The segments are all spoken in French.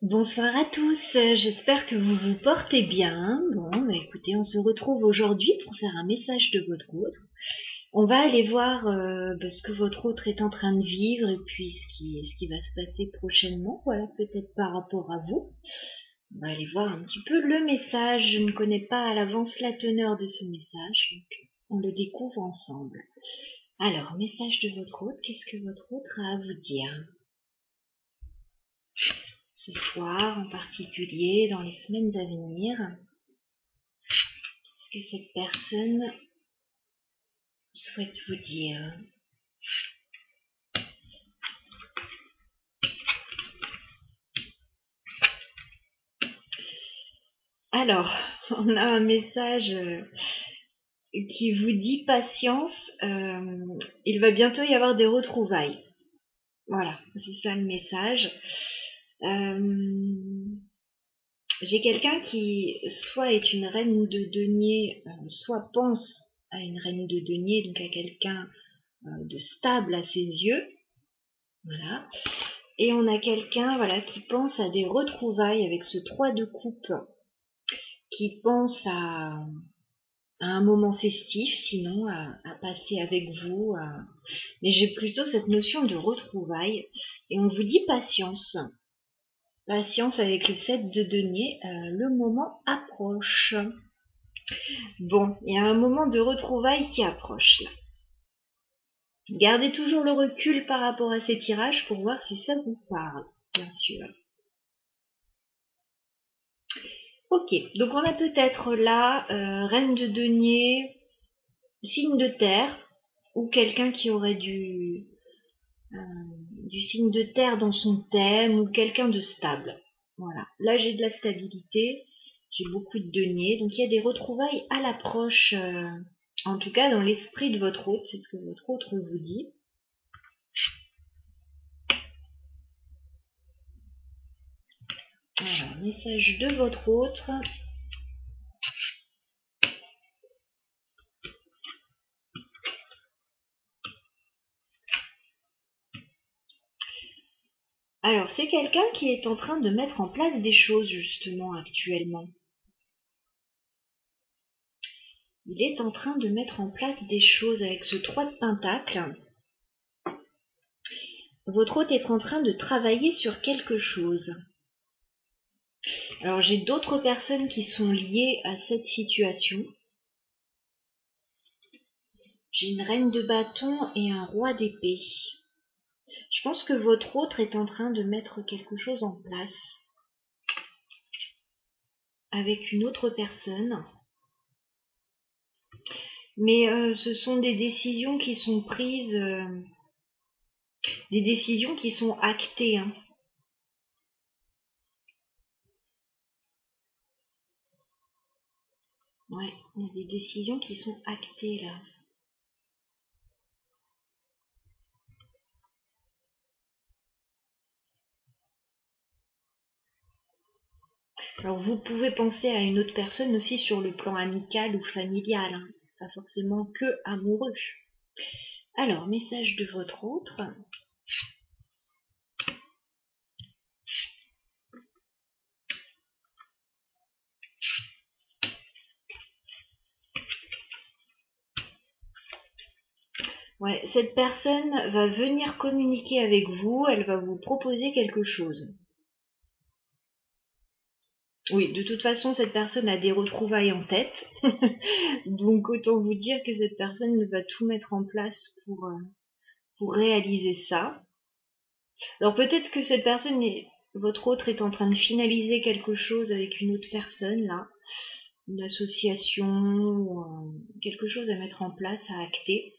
Bonsoir à tous, j'espère que vous vous portez bien. Bon, écoutez, on se retrouve aujourd'hui pour faire un message de votre autre. On va aller voir ce que votre autre est en train de vivre et puis ce qui va se passer prochainement, voilà, peut-être par rapport à vous. On va aller voir un petit peu le message. Je ne connais pas à l'avance la teneur de ce message, donc on le découvre ensemble. Alors, message de votre autre, qu'est-ce que votre autre a à vous dire ? Ce soir en particulier, dans les semaines à venir, qu'est-ce que cette personne souhaite vous dire? Alors, on a un message qui vous dit patience, il va bientôt y avoir des retrouvailles. Voilà, c'est ça le message. J'ai quelqu'un qui soit est une reine de denier, soit pense à une reine de denier, donc à quelqu'un de stable à ses yeux. Voilà. Et on a quelqu'un, voilà, qui pense à des retrouvailles avec ce 3 de coupe, qui pense à un moment festif, sinon à passer avec vous. Mais j'ai plutôt cette notion de retrouvailles. Et on vous dit patience. Patience avec le 7 de denier, le moment approche. Bon, il y a un moment de retrouvailles qui approche là. Gardez toujours le recul par rapport à ces tirages pour voir si ça vous parle, bien sûr. Ok, donc on a peut-être là reine de denier, signe de terre, ou quelqu'un qui aurait du signe de terre dans son thème, ou quelqu'un de stable. Voilà, là j'ai de la stabilité, j'ai beaucoup de denier, donc il y a des retrouvailles à l'approche, en tout cas dans l'esprit de votre hôte, c'est ce que votre hôte vous dit. Alors, message de votre autre. Alors, c'est quelqu'un qui est en train de mettre en place des choses, justement, actuellement. Il est en train de mettre en place des choses avec ce 3 de pentacles. Votre hôte est en train de travailler sur quelque chose. Alors, j'ai d'autres personnes qui sont liées à cette situation. J'ai une reine de bâton et un roi d'épée. Je pense que votre autre est en train de mettre quelque chose en place avec une autre personne. Mais ce sont des décisions qui sont prises, des décisions qui sont actées. Hein. Ouais, il y a des décisions qui sont actées là. Alors vous pouvez penser à une autre personne aussi sur le plan amical ou familial, hein. Pas forcément que amoureux. Alors, message de votre autre. Ouais, cette personne va venir communiquer avec vous, elle va vous proposer quelque chose. Oui, de toute façon, cette personne a des retrouvailles en tête. Donc, autant vous dire que cette personne va tout mettre en place pour réaliser ça. Alors, peut-être que cette personne, votre autre est en train de finaliser quelque chose avec une autre personne, là. Une association, ou quelque chose à mettre en place, à acter.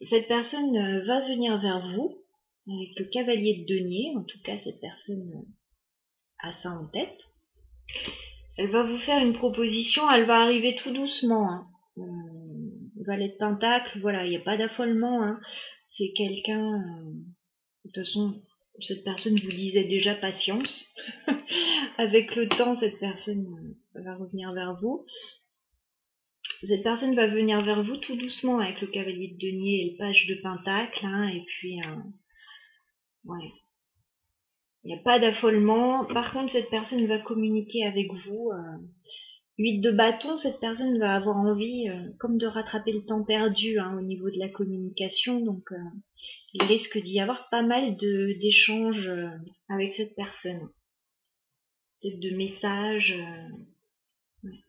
Cette personne va venir vers vous avec le cavalier de denier. En tout cas, cette personne a ça en tête. Elle va vous faire une proposition, elle va arriver tout doucement. Hein. Valet de Pentacle, voilà, il n'y a pas d'affolement. Hein. C'est quelqu'un... de toute façon, cette personne vous disait déjà patience. Avec le temps, cette personne va revenir vers vous. Cette personne va venir vers vous tout doucement avec le cavalier de denier et le page de Pentacle. Hein, et puis, ouais. Il n'y a pas d'affolement. Par contre, cette personne va communiquer avec vous. 8 de bâton, cette personne va avoir envie comme de rattraper le temps perdu au niveau de la communication. Donc, il risque d'y avoir pas mal d'échanges avec cette personne. Peut-être de messages. Ouais.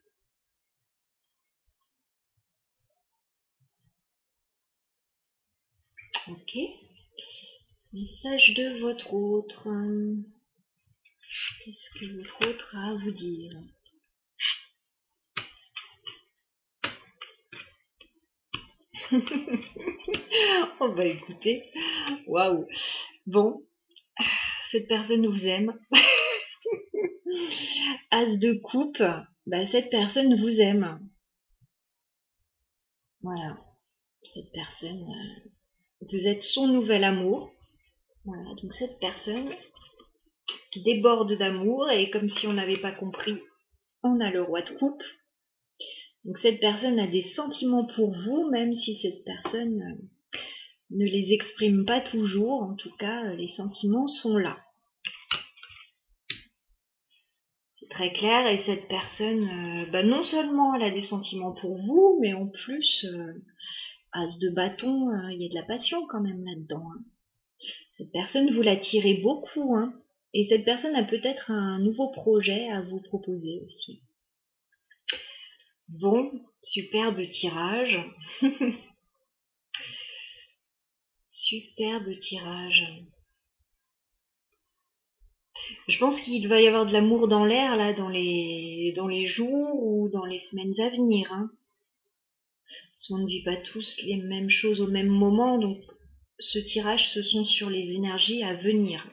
Ok. Message de votre autre. Qu'est-ce que votre autre a à vous dire? Oh bah écoutez, waouh. Bon, cette personne vous aime. As de coupe, bah cette personne vous aime. Voilà, cette personne, vous êtes son nouvel amour. Voilà, donc cette personne qui déborde d'amour, et comme si on n'avait pas compris, on a le roi de coupe. Donc cette personne a des sentiments pour vous, même si cette personne ne les exprime pas toujours. En tout cas, les sentiments sont là. C'est très clair, et cette personne, non seulement elle a des sentiments pour vous, mais en plus, as de bâton, il y a de la passion quand même là-dedans. Cette personne, vous l'attirez beaucoup, et cette personne a peut-être un nouveau projet à vous proposer aussi. Bon, superbe tirage. Superbe tirage. Je pense qu'il va y avoir de l'amour dans l'air là dans les jours ou dans les semaines à venir. Parce qu'on ne vit pas tous les mêmes choses au même moment, donc ce tirage, ce sont sur les énergies à venir.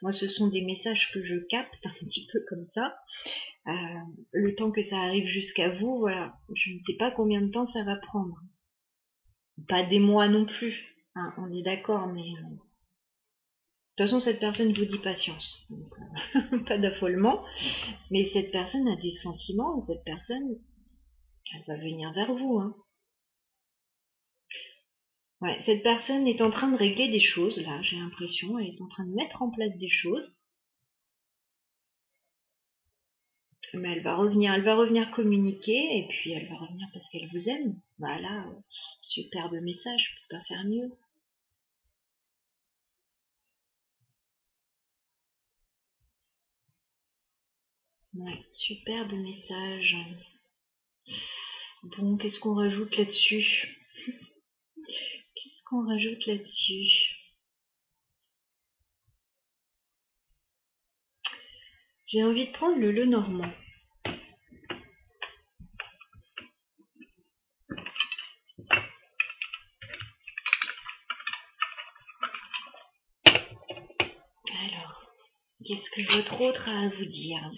Moi, ce sont des messages que je capte un petit peu comme ça. Le temps que ça arrive jusqu'à vous, voilà, je ne sais pas combien de temps ça va prendre. Pas des mois non plus, on est d'accord, mais de toute façon, cette personne vous dit patience, donc, pas d'affolement. Mais cette personne a des sentiments, et cette personne, elle va venir vers vous. Ouais, cette personne est en train de régler des choses, là, j'ai l'impression, elle est en train de mettre en place des choses. Mais elle va revenir communiquer, et puis elle va revenir parce qu'elle vous aime. Voilà, superbe message, je peux pas faire mieux. Ouais, superbe message. Bon, qu'est-ce qu'on rajoute là-dessus? Qu'est-ce qu'on rajoute là-dessus? J'ai envie de prendre le Lenormand. Alors, qu'est-ce que votre autre a à vous dire?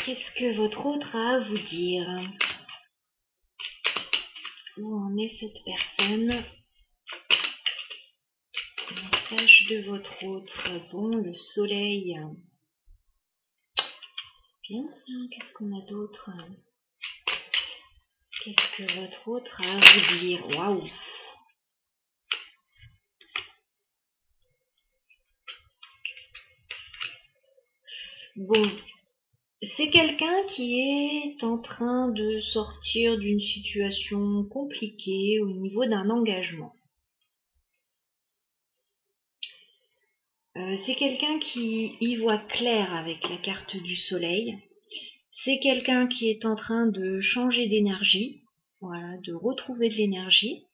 Qu'est-ce que votre autre a à vous dire? Où en est cette personne? Message de votre autre. Bon, le soleil. Bien ça, qu'est-ce qu'on a d'autre? Qu'est-ce que votre autre a à vous dire? Waouh! Bon, c'est quelqu'un qui est en train de sortir d'une situation compliquée au niveau d'un engagement. C'est quelqu'un qui y voit clair avec la carte du soleil. C'est quelqu'un qui est en train de changer d'énergie, voilà, de retrouver de l'énergie.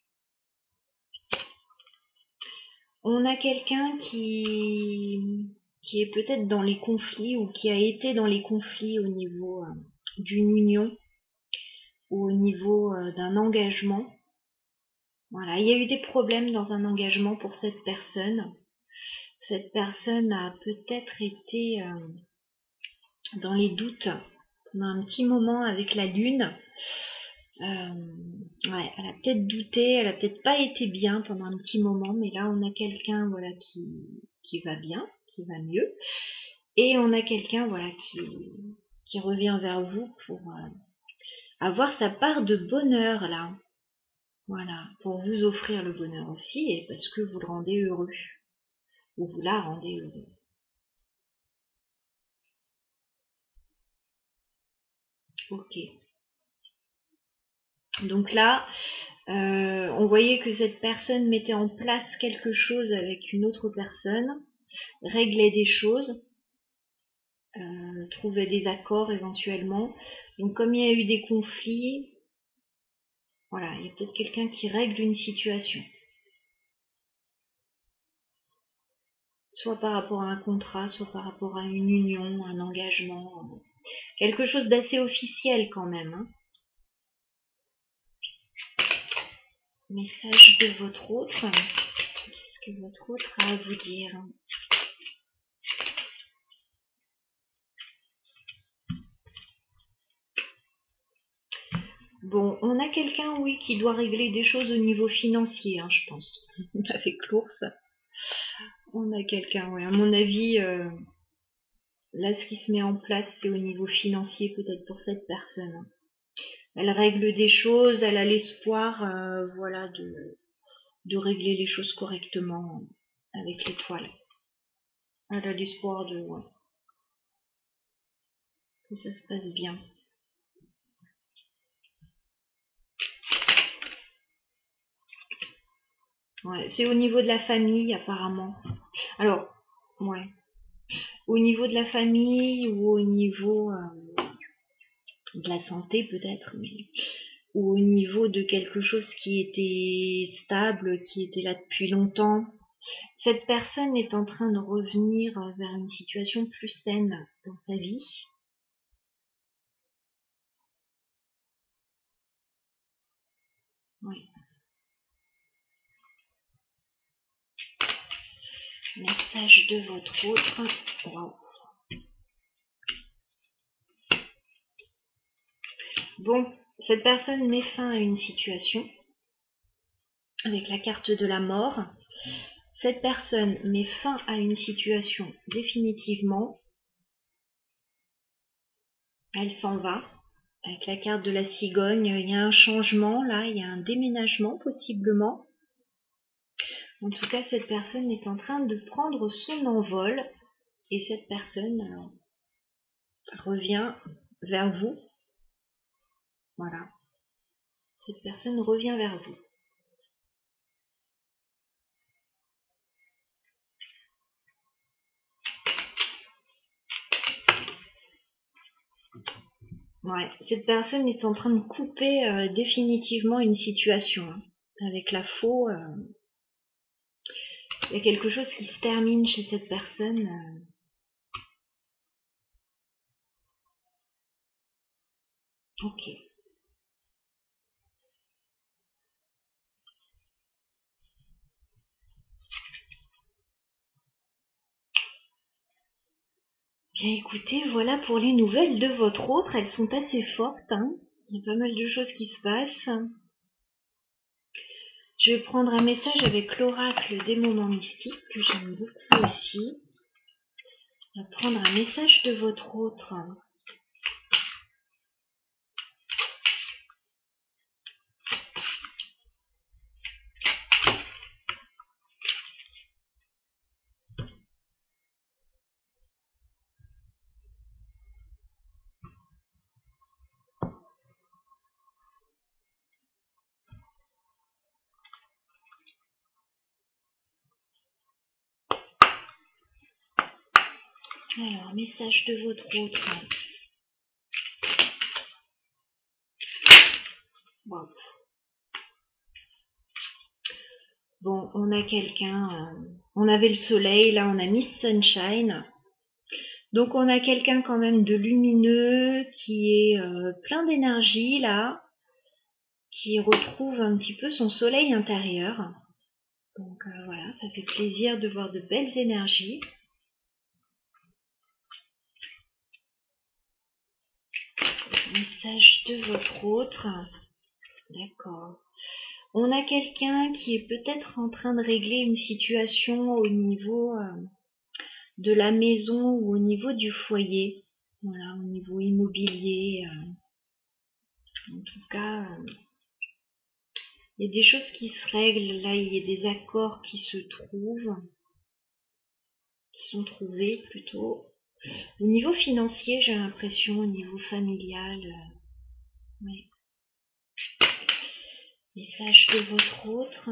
On a quelqu'un qui est peut-être dans les conflits ou qui a été dans les conflits au niveau d'une union ou au niveau d'un engagement. Voilà, il y a eu des problèmes dans un engagement pour cette personne. Cette personne a peut-être été dans les doutes pendant un petit moment avec la lune. Ouais, elle a peut-être douté, elle a peut-être pas été bien pendant un petit moment, mais là on a quelqu'un voilà qui va bien, qui va mieux, et on a quelqu'un voilà qui revient vers vous pour avoir sa part de bonheur là, voilà, pour vous offrir le bonheur aussi et parce que vous le rendez heureux ou vous la rendez heureuse. Ok. Donc là, on voyait que cette personne mettait en place quelque chose avec une autre personne, réglait des choses, trouvait des accords éventuellement. Donc comme il y a eu des conflits, voilà, il y a peut-être quelqu'un qui règle une situation. Soit par rapport à un contrat, soit par rapport à une union, un engagement. Quelque chose d'assez officiel quand même. Hein. Message de votre autre. Qu'est-ce que votre autre a à vous dire? Bon, on a quelqu'un, oui, qui doit régler des choses au niveau financier, hein, je pense. Avec l'ours. On a quelqu'un, oui. À mon avis, là, ce qui se met en place, c'est au niveau financier, peut-être pour cette personne. Elle règle des choses, elle a l'espoir, voilà, de régler les choses correctement avec l'étoile. Elle a l'espoir de, ouais, que ça se passe bien. Ouais, c'est au niveau de la famille, apparemment. Alors, ouais. Au niveau de la famille ou au niveau de la santé, peut-être, mais ou au niveau de quelque chose qui était stable, qui était là depuis longtemps. Cette personne est en train de revenir vers une situation plus saine dans sa vie. Oui. Message de votre autre. Wow. Bon, cette personne met fin à une situation avec la carte de la mort. Cette personne met fin à une situation définitivement. Elle s'en va. Avec la carte de la cigogne, il y a un changement là, il y a un déménagement possiblement. En tout cas, cette personne est en train de prendre son envol et cette personne revient vers vous. Voilà. Cette personne revient vers vous. Ouais. Cette personne est en train de couper définitivement une situation. Hein. Avec la faux, il y a quelque chose qui se termine chez cette personne. Ok. Bien écoutez, voilà pour les nouvelles de votre autre. Elles sont assez fortes. Hein. Il y a pas mal de choses qui se passent. Je vais prendre un message avec l'oracle des moments mystiques, que j'aime beaucoup aussi. On va prendre un message de votre autre. Alors, message de votre autre. Wow. Bon, on a quelqu'un. On avait le soleil, là on a Miss Sunshine. Donc on a quelqu'un quand même de lumineux, qui est plein d'énergie là, qui retrouve un petit peu son soleil intérieur. Donc voilà, ça fait plaisir de voir de belles énergies. Message de votre autre. D'accord. On a quelqu'un qui est peut-être en train de régler une situation au niveau de la maison ou au niveau du foyer. Voilà, au niveau immobilier. En tout cas, il y a des choses qui se règlent. Là, il y a des accords qui se trouvent, qui sont trouvés plutôt. Au niveau financier, j'ai l'impression, au niveau familial, oui. Message de votre autre.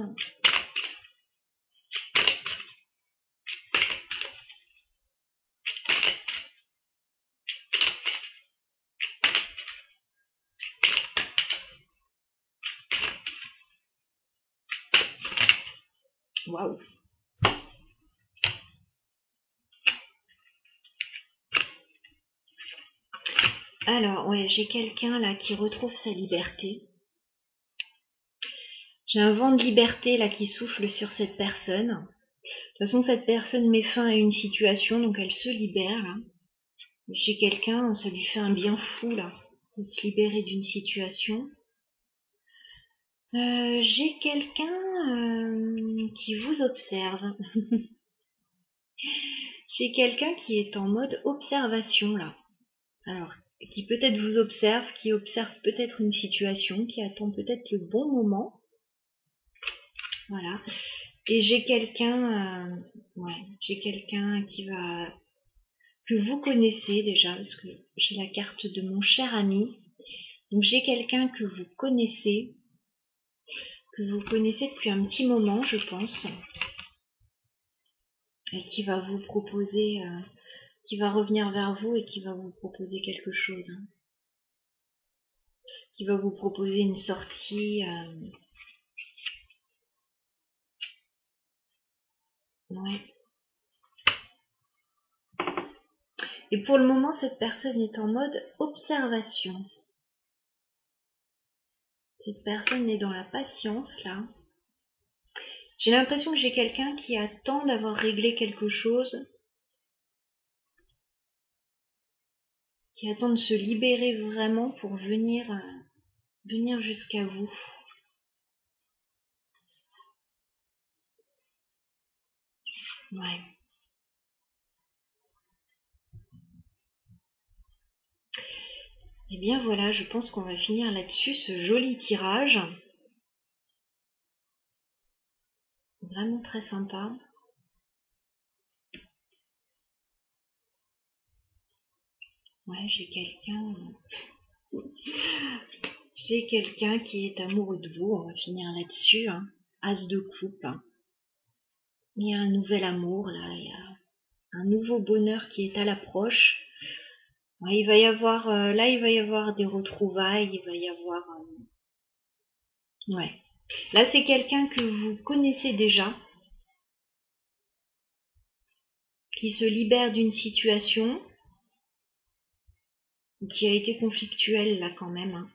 Waouh. Alors, ouais, j'ai quelqu'un là qui retrouve sa liberté. J'ai un vent de liberté là qui souffle sur cette personne. De toute façon, cette personne met fin à une situation, donc elle se libère là. J'ai quelqu'un, ça lui fait un bien fou là, de se libérer d'une situation. J'ai quelqu'un qui vous observe. J'ai quelqu'un qui est en mode observation là. Alors, qui peut-être vous observe, qui observe peut-être une situation, qui attend peut-être le bon moment. Voilà. Et j'ai quelqu'un, j'ai quelqu'un que vous connaissez déjà, parce que j'ai la carte de mon cher ami. Donc j'ai quelqu'un que vous connaissez depuis un petit moment, je pense, et qui va vous proposer, qui va revenir vers vous et qui va vous proposer quelque chose, hein. Qui va vous proposer une sortie. Ouais. Et pour le moment, cette personne est en mode observation. Cette personne est dans la patience, là. J'ai l'impression que j'ai quelqu'un qui attend d'avoir réglé quelque chose, qui attend de se libérer vraiment pour venir jusqu'à vous. Ouais. Et bien voilà, je pense qu'on va finir là-dessus, ce joli tirage. Vraiment très sympa. Ouais, j'ai quelqu'un qui est amoureux de vous. On va finir là-dessus, hein. As de coupe, hein. Il y a un nouvel amour là, il y a un nouveau bonheur qui est à l'approche. Ouais, il va y avoir des retrouvailles, il va y avoir ouais. Là, c'est quelqu'un que vous connaissez déjà, qui se libère d'une situation qui a été conflictuelle là quand même, hein.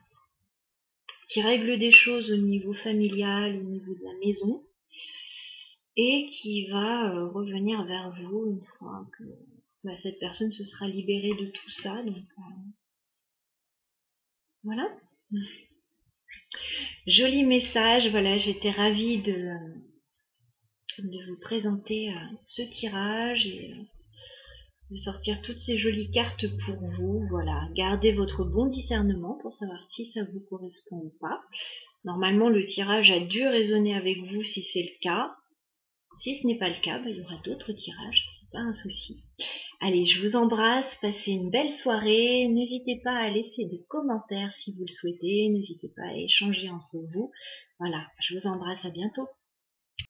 Qui règle des choses au niveau familial, au niveau de la maison, et qui va revenir vers vous une fois que cette personne se sera libérée de tout ça. Donc voilà. Joli message. Voilà, j'étais ravie de vous présenter ce tirage et de sortir toutes ces jolies cartes pour vous. Voilà, gardez votre bon discernement pour savoir si ça vous correspond ou pas. Normalement, le tirage a dû résonner avec vous si c'est le cas. Si ce n'est pas le cas, il y aura d'autres tirages, c'est pas un souci. Allez, je vous embrasse, passez une belle soirée. N'hésitez pas à laisser des commentaires si vous le souhaitez. N'hésitez pas à échanger entre vous. Voilà, je vous embrasse, à bientôt.